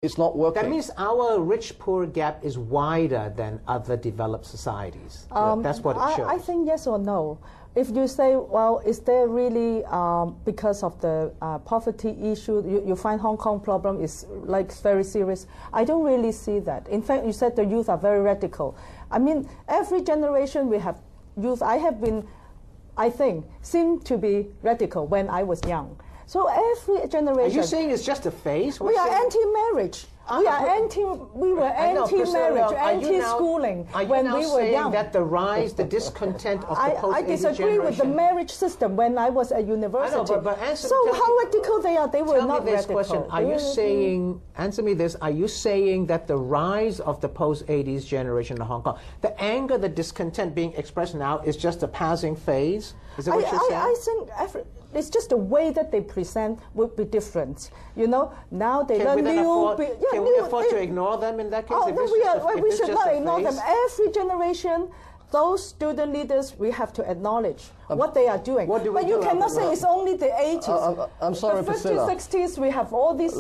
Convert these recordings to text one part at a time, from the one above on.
It's not working. That means our rich-poor gap is wider than other developed societies. That's what it shows. I think yes or no. If you say, well, is there really, because of the poverty issue, you find Hong Kong problem is like very serious? I don't really see that. In fact, you said the youth are very radical. I mean, every generation we have youth. I have been, I think, seemed to be radical when I was young. So every generation. Are you saying it's just a phase? We are anti-marriage. We were anti-marriage, anti-schooling when we were young. That the rise, the discontent of the post-80s I disagree with the marriage system when I was at university. I know, but answer so me, how radical they are? They were not this radical. Question. Are you saying? Answer me this. Are you saying that the rise of the post-80s generation in Hong Kong, the anger, the discontent being expressed now, is just a passing phase? Is that what you're saying? I think it's just the way that they present would be different. You know, now they learn new. Can we afford to ignore them in that case? Oh, no, we should not ignore them. Every generation, those student leaders, we have to acknowledge what they are doing. But you cannot say it's only the 80s. I'm sorry, the 50s, 60s, we have all these.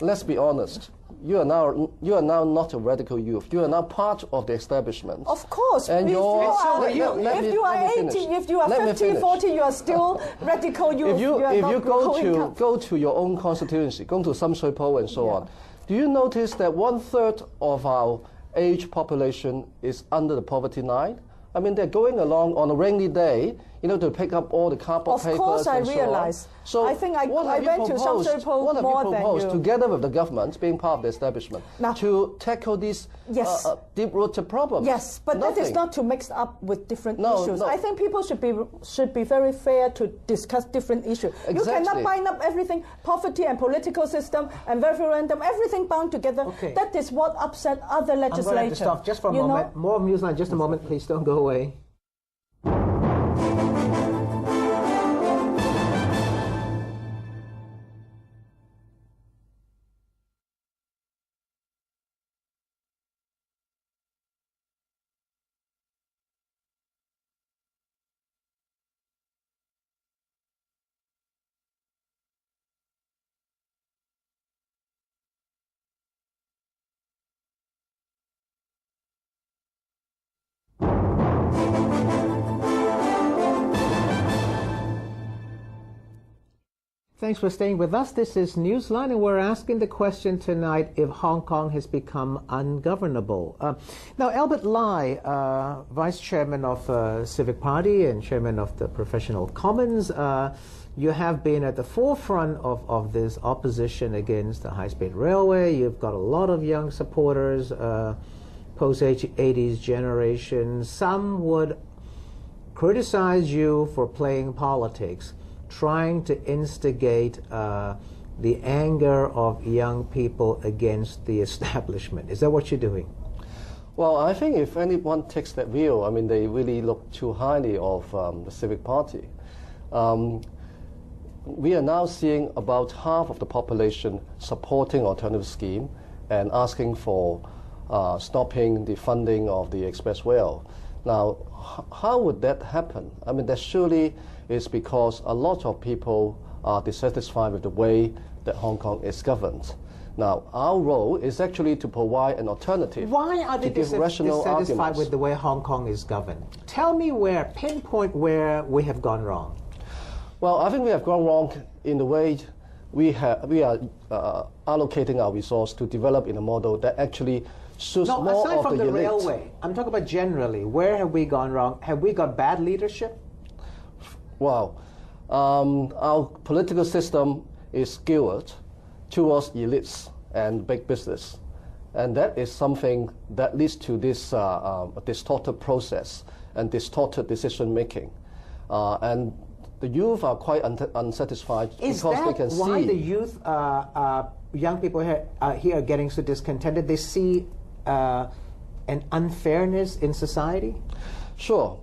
Let's be honest. You are now not a radical youth. You are now part of the establishment. Of course. And if you are 80, if you are 50, 40, you are still radical youth. If you go to your own constituency, go to Sam Shui Po and so on, do you notice that 1/3 of our age population is under the poverty line? I mean, they're going along on a rainy day, to pick up all the cardboard papers. Of course, I realize. So I think I went to Sam Shui Po more than you. What have you proposed, together with the government, being part of the establishment, to tackle these deep-rooted problems? Yes, but Nothing. that is not to mix up with different issues. No. I think people should be very fair to discuss different issues. Exactly. You cannot bind up everything, poverty and political system and referendum, everything bound together. Okay. That is what upset other legislators. I'm going to have to stop just for a moment. More Newsline, just a moment. Please don't go away. Thanks for staying with us. This is Newsline, and we're asking the question tonight if Hong Kong has become ungovernable. Now, Albert Lai, Vice Chairman of Civic Party and Chairman of the Professional Commons, you have been at the forefront of this opposition against the high-speed railway. You've got a lot of young supporters, post-80s generation. Some would criticize you for playing politics, trying to instigate the anger of young people against the establishment. Is that what you're doing? Well, I think if anyone takes that view, I mean, they really look too highly of the Civic Party. We are now seeing about half of the population supporting alternative scheme and asking for stopping the funding of the express rail. Now, how would that happen? I mean, that surely is because a lot of people are dissatisfied with the way that Hong Kong is governed. Now, our role is actually to provide an alternative. Why are they dissatisfied with the way Hong Kong is governed? Tell me pinpoint where we have gone wrong. Well, I think we have gone wrong in the way we are allocating our resource to develop in a model that actually suits more of the elite. Aside from the railway, I'm talking about generally. Where have we gone wrong? Have we got bad leadership? Well, our political system is skewed towards elites and big business. And that is something that leads to this distorted process and distorted decision-making. And the youth are quite unsatisfied because they can see... Is that why the youth, young people here are getting so discontented? They see an unfairness in society? Sure.